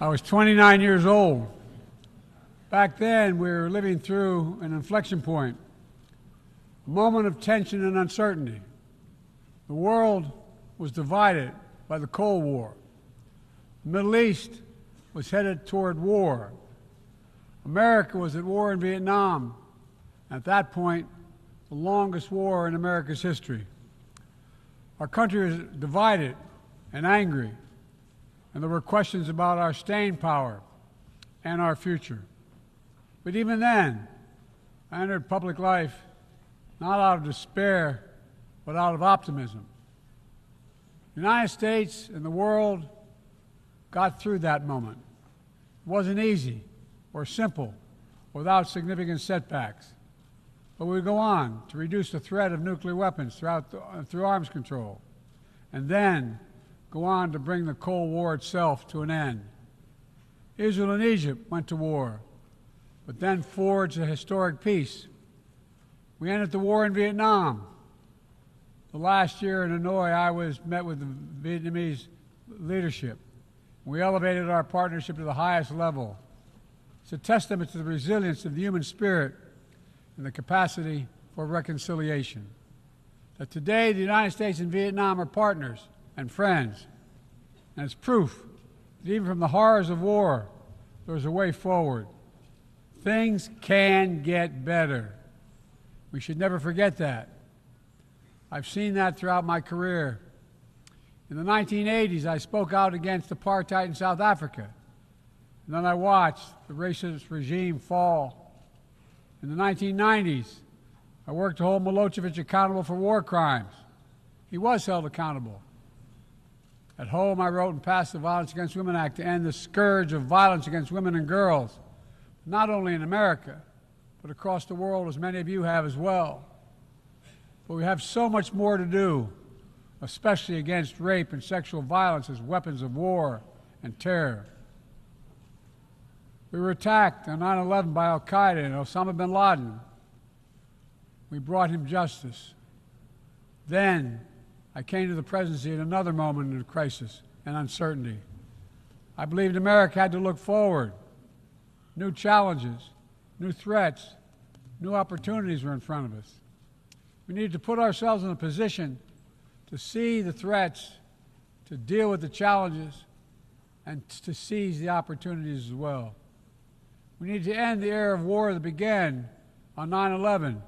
I was 29 years old. Back then, we were living through an inflection point, a moment of tension and uncertainty. The world was divided by the Cold War. The Middle East was headed toward war. America was at war in Vietnam, at that point, the longest war in America's history. Our country was divided and angry, and there were questions about our staying power and our future. But even then, I entered public life not out of despair, but out of optimism. The United States and the world got through that moment. It wasn't easy or simple without significant setbacks. But we would go on to reduce the threat of nuclear weapons through arms control, and then go on to bring the Cold War itself to an end. Israel and Egypt went to war, but then forged a historic peace. We ended the war in Vietnam. The last year in Hanoi, I met with the Vietnamese leadership. We elevated our partnership to the highest level. It's a testament to the resilience of the human spirit and the capacity for reconciliation. That today, the United States and Vietnam are partners and friends. And it's proof that even from the horrors of war, there's a way forward. Things can get better. We should never forget that. I've seen that throughout my career. In the 1980s, I spoke out against apartheid in South Africa. And then I watched the racist regime fall. In the 1990s, I worked to hold Milosevic accountable for war crimes. He was held accountable. At home, I wrote and passed the Violence Against Women Act to end the scourge of violence against women and girls, not only in America, but across the world, as many of you have as well. But we have so much more to do, especially against rape and sexual violence as weapons of war and terror. We were attacked on 9/11 by al-Qaeda and Osama bin Laden. We brought him justice. Then I came to the presidency at another moment of crisis and uncertainty. I believed America had to look forward. New challenges, new threats, new opportunities were in front of us. We needed to put ourselves in a position to see the threats, to deal with the challenges, and to seize the opportunities as well. We need to end the era of war that began on 9/11.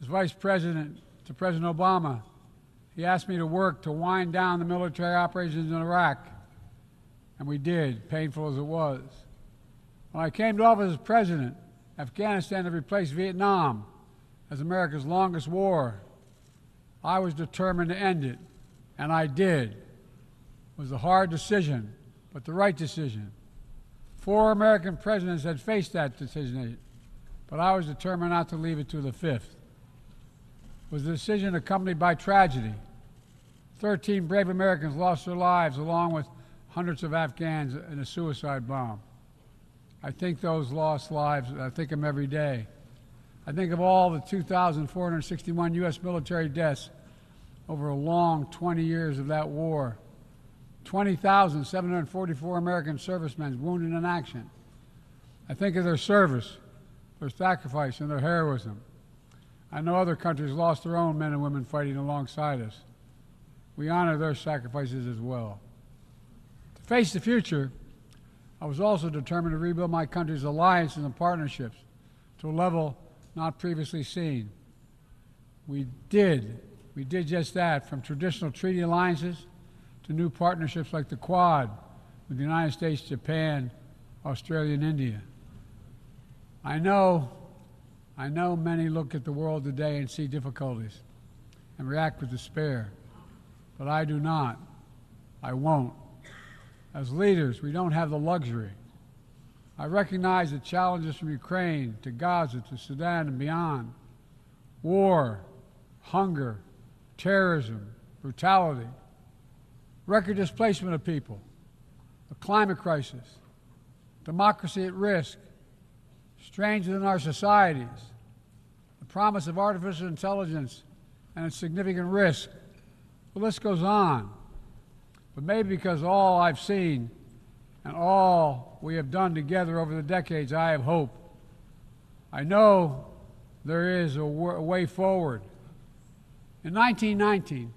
As Vice President to President Obama, he asked me to work to wind down the military operations in Iraq, and we did, painful as it was. When I came to office as president, Afghanistan had replaced Vietnam as America's longest war. I was determined to end it, and I did. It was a hard decision, but the right decision. 4 American presidents had faced that decision, but I was determined not to leave it to the 5th. It was a decision accompanied by tragedy. 13 brave Americans lost their lives, along with hundreds of Afghans in a suicide bomb. I think those lost lives, I think of them every day. I think of all the 2,461 U.S. military deaths over a long 20 years of that war. 20,744 American servicemen wounded in action. I think of their service, their sacrifice, and their heroism. I know other countries lost their own men and women fighting alongside us. We honor their sacrifices as well. To face the future, I was also determined to rebuild my country's alliances and partnerships to a level not previously seen. We did just that, from traditional treaty alliances to new partnerships like the Quad with the United States, Japan, Australia, and India. I know many look at the world today and see difficulties and react with despair, but I do not. I won't. As leaders, we don't have the luxury. I recognize the challenges from Ukraine to Gaza to Sudan and beyond. War, hunger, terrorism, brutality, record displacement of people, a climate crisis, democracy at risk, strains within our societies, the promise of artificial intelligence and its significant risk. The list goes on. But maybe because all I've seen and all we have done together over the decades, I have hope. I know there is a way forward. In 1919,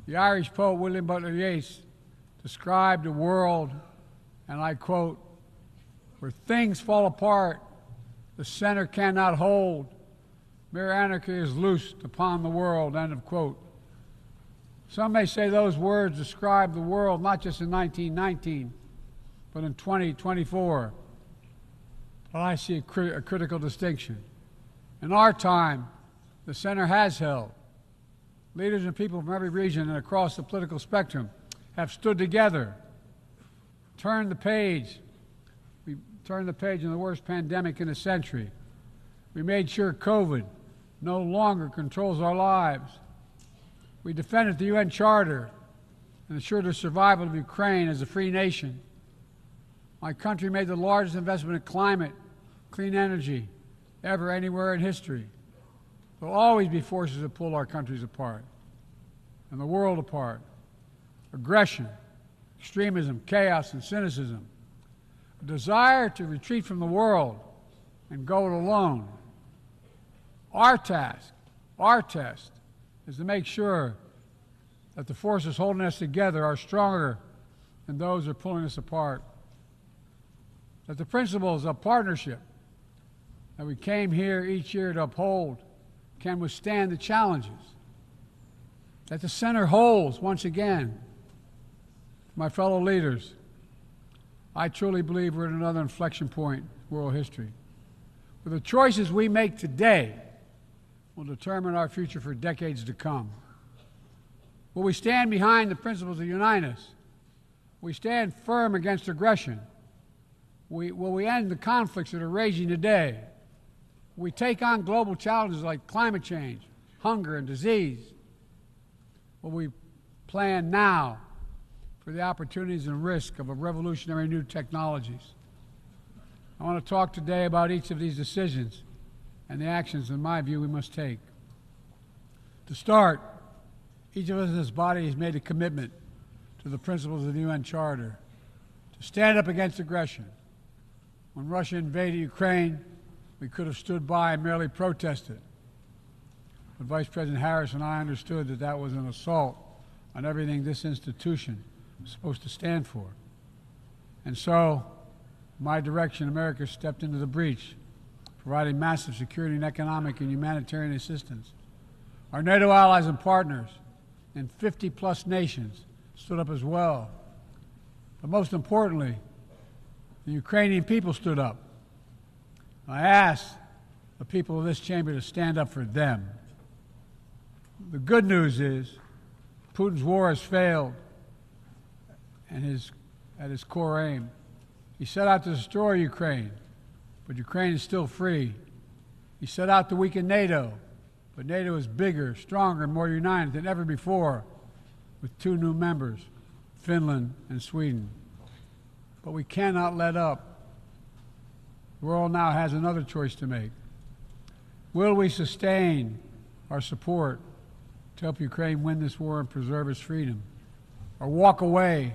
the Irish poet William Butler Yeats described a world, and I quote, "where things fall apart, the center cannot hold, mere anarchy is loosed upon the world," end of quote. Some may say those words describe the world not just in 1919, but in 2024. But I see a critical distinction. In our time, the center has held. Leaders and people from every region and across the political spectrum have stood together, turned the page. We turned the page on the worst pandemic in a century. We made sure COVID no longer controls our lives. We defended the UN Charter and ensured the survival of Ukraine as a free nation. My country made the largest investment in climate, clean energy, ever anywhere in history. There will always be forces that pull our countries apart and the world apart. Aggression, extremism, chaos, and cynicism. A desire to retreat from the world and go it alone. Our task, our test, is to make sure that the forces holding us together are stronger than those that are pulling us apart. That the principles of partnership that we came here each year to uphold can withstand the challenges. That the center holds once again. My fellow leaders, I truly believe we're at another inflection point in world history, where the choices we make today will determine our future for decades to come. Will we stand behind the principles that unite us? Will we stand firm against aggression? Will we end the conflicts that are raging today? Will we take on global challenges like climate change, hunger, and disease? Will we plan now for the opportunities and risk of a revolutionary new technologies? I want to talk today about each of these decisions and the actions, in my view, we must take. To start, each of us in this body has made a commitment to the principles of the UN Charter to stand up against aggression. When Russia invaded Ukraine, we could have stood by and merely protested. But Vice President Harris and I understood that that was an assault on everything this institution was supposed to stand for. And so, in my direction, America stepped into the breach, providing massive security and economic and humanitarian assistance. Our NATO allies and partners in 50-plus nations stood up as well. But most importantly, the Ukrainian people stood up. I asked the people of this chamber to stand up for them. The good news is Putin's war has failed and at his core aim. He set out to destroy Ukraine, but Ukraine is still free. He set out to weaken NATO, but NATO is bigger, stronger, and more united than ever before, with 2 new members, Finland and Sweden. But we cannot let up. The world now has another choice to make. Will we sustain our support to help Ukraine win this war and preserve its freedom, or walk away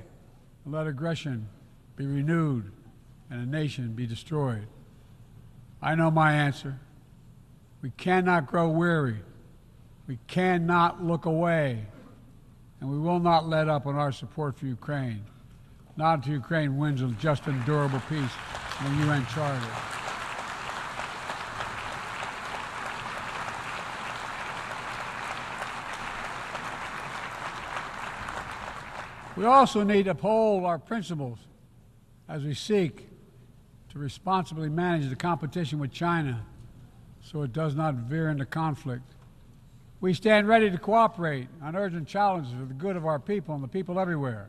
and let aggression be renewed and a nation be destroyed? I know my answer. We cannot grow weary. We cannot look away. And we will not let up on our support for Ukraine, not until Ukraine wins a just and durable peace in the UN Charter. We also need to uphold our principles as we seek to responsibly manage the competition with China so it does not veer into conflict. We stand ready to cooperate on urgent challenges for the good of our people and the people everywhere.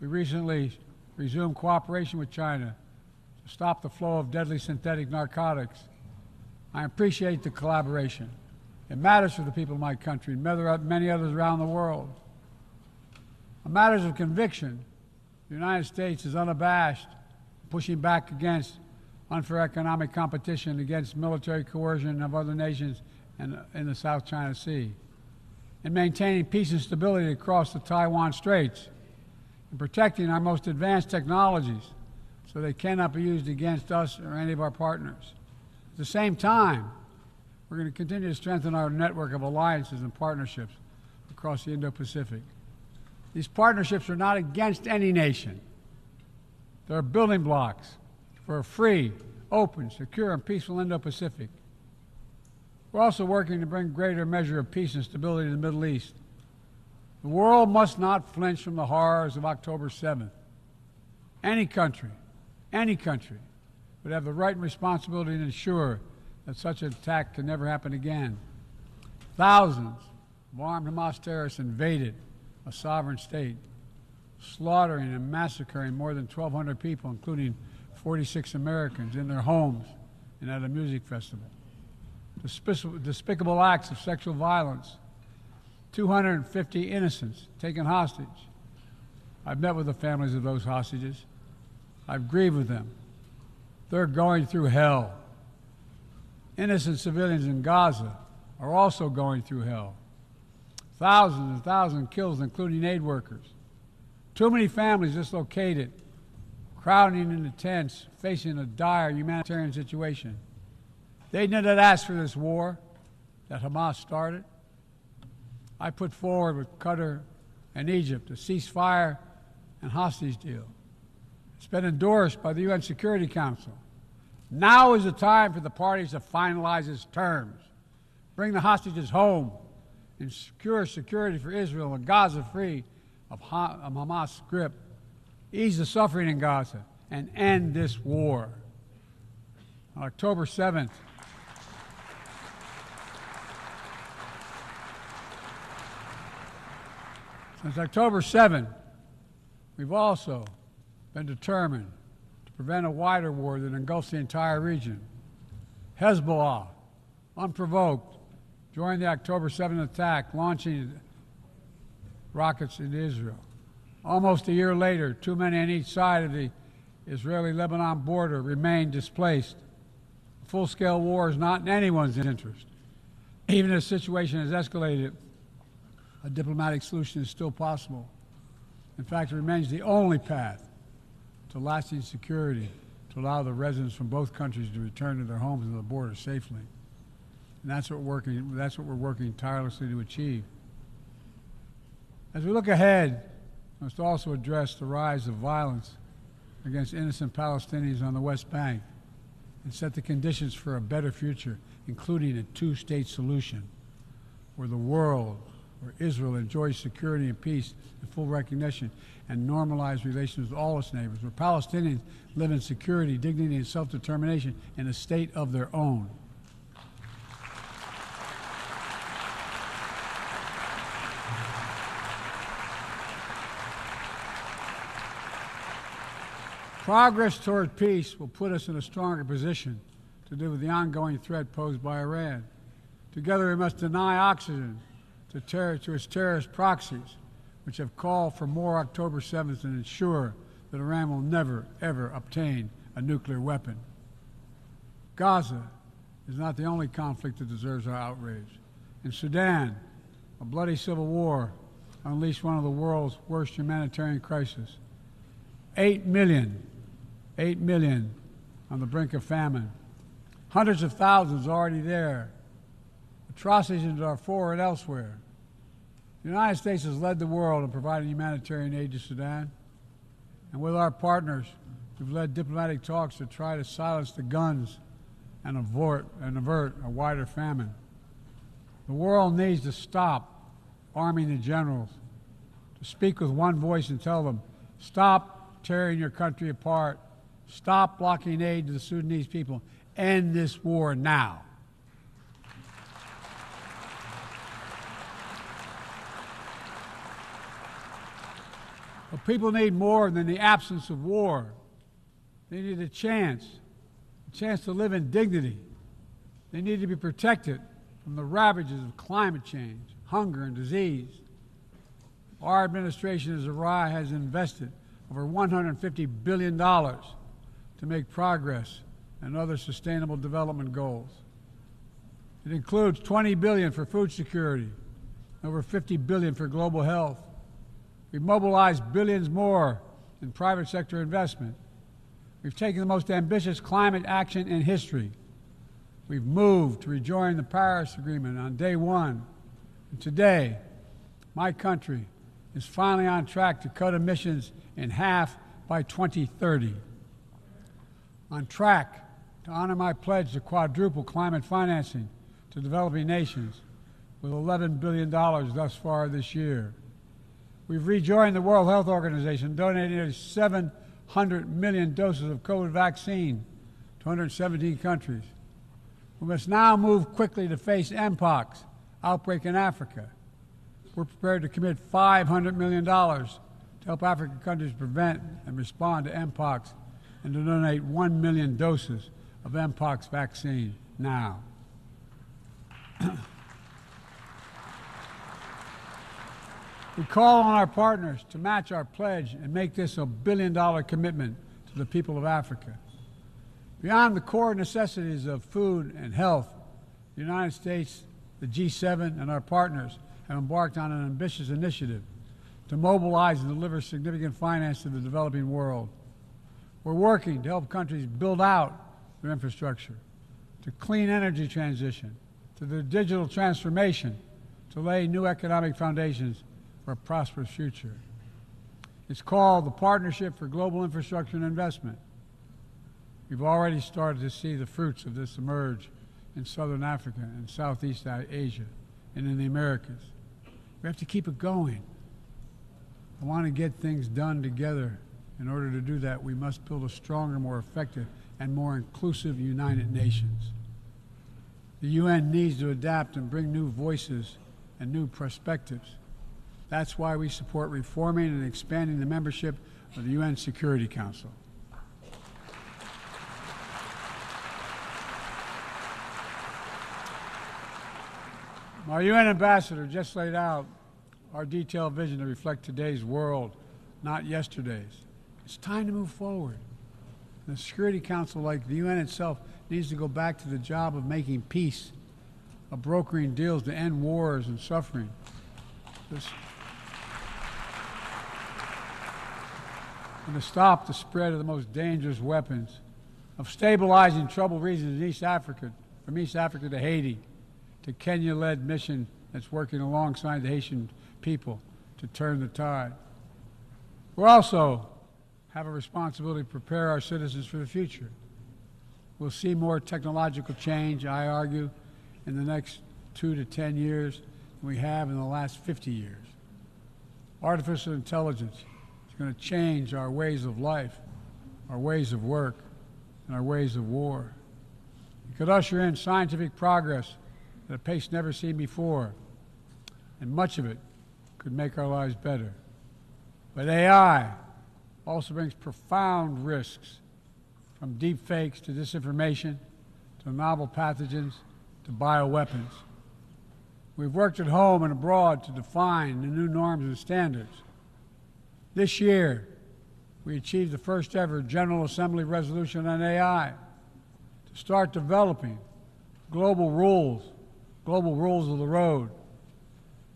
We recently resumed cooperation with China to stop the flow of deadly synthetic narcotics. I appreciate the collaboration. It matters for the people of my country and many others around the world. On matters of conviction, the United States is unabashed, pushing back against unfair economic competition, against military coercion of other nations in the South China Sea, and maintaining peace and stability across the Taiwan Straits, and protecting our most advanced technologies so they cannot be used against us or any of our partners. At the same time, we're going to continue to strengthen our network of alliances and partnerships across the Indo-Pacific. These partnerships are not against any nation. They're building blocks for a free, open, secure, and peaceful Indo-Pacific. We're also working to bring greater measure of peace and stability to the Middle East. The world must not flinch from the horrors of October 7th. Any country would have the right and responsibility to ensure that such an attack can never happen again. Thousands of armed Hamas terrorists invaded a sovereign state, slaughtering and massacring more than 1,200 people, including 46 Americans, in their homes and at a music festival. Despicable acts of sexual violence, 250 innocents taken hostage. I've met with the families of those hostages. I've grieved with them. They're going through hell. Innocent civilians in Gaza are also going through hell. Thousands and thousands killed, including aid workers. Too many families dislocated, crowding into tents, facing a dire humanitarian situation. They did not ask for this war that Hamas started. I put forward with Qatar and Egypt a ceasefire and hostage deal. It's been endorsed by the UN Security Council. Now is the time for the parties to finalize its terms, bring the hostages home, and secure security for Israel and Gaza free of Hamas' grip, ease the suffering in Gaza, and end this war. On October 7th, since October 7th, we've also been determined to prevent a wider war that engulfs the entire region. Hezbollah, unprovoked, joined the October 7th attack, launching rockets into Israel. Almost a year later, too many on each side of the Israeli-Lebanon border remain displaced. A full-scale war is not in anyone's interest. Even if the situation has escalated, a diplomatic solution is still possible. In fact, it remains the only path to lasting security to allow the residents from both countries to return to their homes and the border safely. And that's what we're working tirelessly to achieve. As we look ahead, we must also address the rise of violence against innocent Palestinians on the West Bank and set the conditions for a better future, including a two-state solution where Israel enjoys security and peace and full recognition and normalized relations with all its neighbors, where Palestinians live in security, dignity, and self-determination in a state of their own. Progress toward peace will put us in a stronger position to deal with the ongoing threat posed by Iran. Together we must deny oxygen to its terrorist proxies, which have called for more October 7th and ensure that Iran will never, ever obtain a nuclear weapon. Gaza is not the only conflict that deserves our outrage. In Sudan, a bloody civil war unleashed one of the world's worst humanitarian crises. 8 million on the brink of famine. Hundreds of thousands already there. Atrocities in Darfur and elsewhere. The United States has led the world in providing humanitarian aid to Sudan. And with our partners, we've led diplomatic talks to try to silence the guns and avert a wider famine. The world needs to stop arming the generals, to speak with one voice and tell them, stop tearing your country apart, stop blocking aid to the Sudanese people, end this war now. But people need more than the absence of war. They need a chance to live in dignity. They need to be protected from the ravages of climate change, hunger, and disease. Our administration has invested over $150 billion to make progress and other sustainable development goals. It includes $20 billion for food security, over $50 billion for global health, We've mobilized billions more in private sector investment. We've taken the most ambitious climate action in history. We've moved to rejoin the Paris Agreement on day one. And today, my country is finally on track to cut emissions in half by 2030. On track to honor my pledge to quadruple climate financing to developing nations with $11 billion thus far this year. We've rejoined the World Health Organization, donating nearly 700 million doses of COVID vaccine to 117 countries. We must now move quickly to face Mpox outbreak in Africa. We're prepared to commit $500 million to help African countries prevent and respond to Mpox and to donate 1 million doses of Mpox vaccine now. We call on our partners to match our pledge and make this a billion-dollar commitment to the people of Africa. Beyond the core necessities of food and health, the United States, the G7, and our partners have embarked on an ambitious initiative to mobilize and deliver significant finance to the developing world. We're working to help countries build out their infrastructure, to clean energy transition, to the digital transformation, to lay new economic foundations for a prosperous future. It's called the Partnership for Global Infrastructure and Investment. We've already started to see the fruits of this emerge in Southern Africa and Southeast Asia and in the Americas. We have to keep it going. I want to get things done together. In order to do that, we must build a stronger, more effective, and more inclusive United Nations. The UN needs to adapt and bring new voices and new perspectives. That's why we support reforming and expanding the membership of the UN Security Council. Our UN ambassador just laid out our detailed vision to reflect today's world, not yesterday's. It's time to move forward. The Security Council, like the UN itself, needs to go back to the job of making peace, of brokering deals to end wars and suffering. And to stop the spread of the most dangerous weapons, of stabilizing troubled regions in East Africa, from East Africa to Haiti, to Kenya-led mission that's working alongside the Haitian people to turn the tide. We also have a responsibility to prepare our citizens for the future. We'll see more technological change, I argue, in the next 2 to 10 years than we have in the last 50 years. Artificial intelligence is going to change our ways of life, our ways of work, and our ways of war. It could usher in scientific progress at a pace never seen before, and much of it could make our lives better. But AI also brings profound risks, from deep fakes to disinformation, to novel pathogens, to bioweapons. We've worked at home and abroad to define the new norms and standards. This year, we achieved the first ever General Assembly resolution on AI to start developing global rules of the road.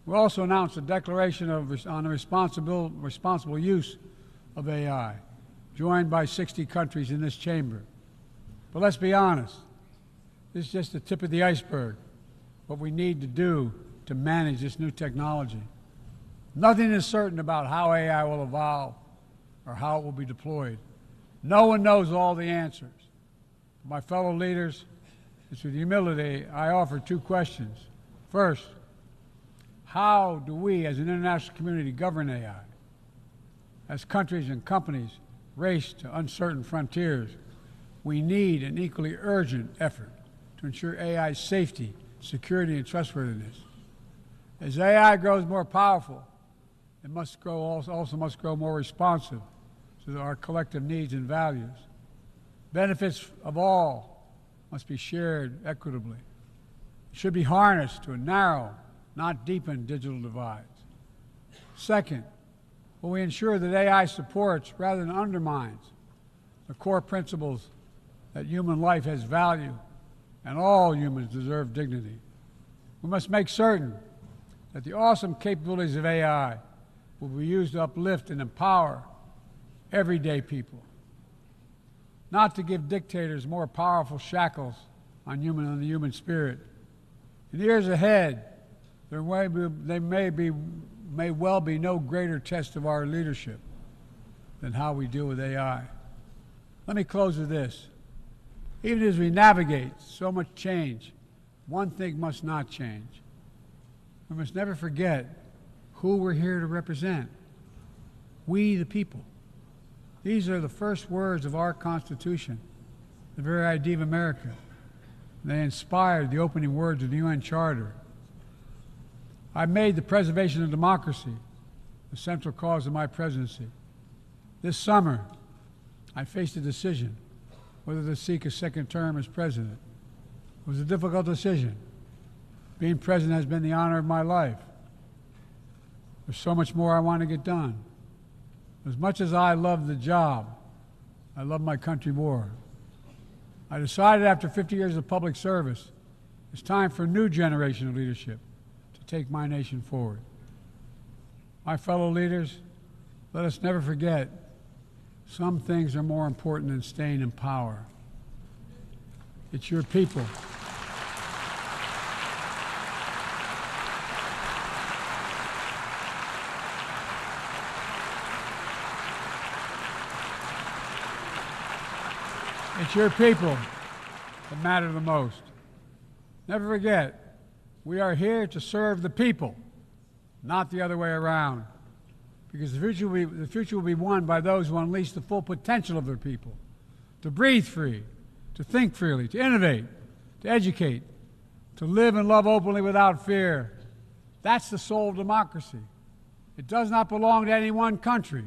We also announced a declaration on the responsible use of AI, joined by 60 countries in this chamber. But let's be honest, this is just the tip of the iceberg, what we need to do to manage this new technology. Nothing is certain about how AI will evolve or how it will be deployed. No one knows all the answers. My fellow leaders, it's with humility I offer 2 questions. First, how do we as an international community govern AI? As countries and companies race to uncertain frontiers, we need an equally urgent effort to ensure AI's safety, security, and trustworthiness. As AI grows more powerful, it also must grow more responsive to our collective needs and values. Benefits of all must be shared equitably. It should be harnessed to narrow, not deepen, digital divides. Second, will we ensure that AI supports rather than undermines the core principles that human life has value and all humans deserve dignity? We must make certain that the awesome capabilities of AI will be used to uplift and empower everyday people, not to give dictators more powerful shackles on the human spirit. In the years ahead, there may well be no greater test of our leadership than how we deal with AI. Let me close with this. Even as we navigate so much change, one thing must not change. We must never forget who we're here to represent. We, the people. These are the first words of our Constitution, the very idea of America. They inspired the opening words of the UN Charter. I made the preservation of democracy the central cause of my presidency. This summer, I faced a decision whether to seek a second term as president. It was a difficult decision. Being president has been the honor of my life. There's so much more I want to get done. As much as I love the job, I love my country more. I decided after 50 years of public service, it's time for a new generation of leadership to take my nation forward. My fellow leaders, let us never forget, some things are more important than staying in power. It's your people. It's your people that matter the most. Never forget, we are here to serve the people, not the other way around. Because the future will be won by those who unleash the full potential of their people, to breathe free, to think freely, to innovate, to educate, to live and love openly without fear. That's the soul of democracy. It does not belong to any one country.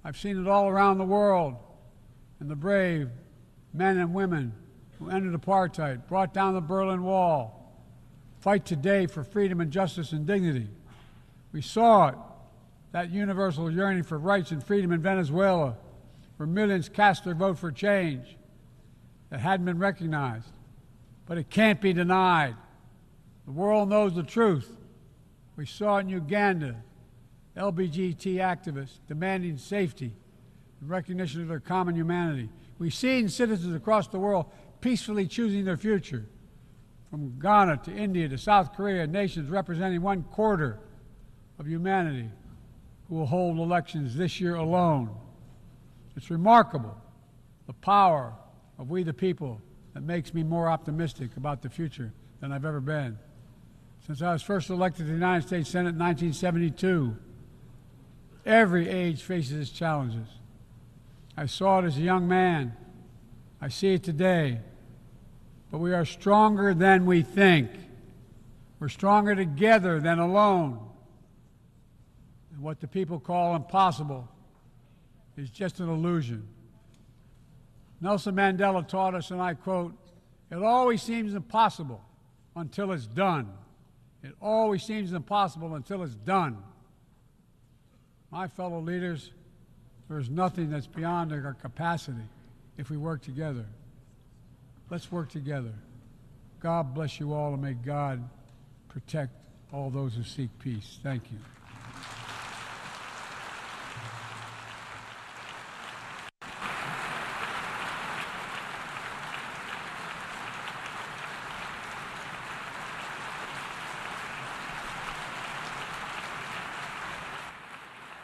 I've seen it all around the world, and the brave men and women who ended apartheid, brought down the Berlin Wall, fight today for freedom and justice and dignity. We saw it, that universal yearning for rights and freedom in Venezuela, where millions cast their vote for change that hadn't been recognized. But it can't be denied. The world knows the truth. We saw it in Uganda, LGBT activists demanding safety and recognition of their common humanity. We see it in citizens across the world peacefully choosing their future. From Ghana to India to South Korea, nations representing 1/4 of humanity who will hold elections this year alone. It's remarkable, the power of we the people, that makes me more optimistic about the future than I've ever been. Since I was first elected to the United States Senate in 1972, every age faces its challenges. I saw it as a young man. I see it today. But we are stronger than we think. We're stronger together than alone. And what the people call impossible is just an illusion. Nelson Mandela taught us, and I quote, "It always seems impossible until it's done." It always seems impossible until it's done. My fellow leaders, there is nothing that's beyond our capacity if we work together. Let's work together. God bless you all, and may God protect all those who seek peace. Thank you.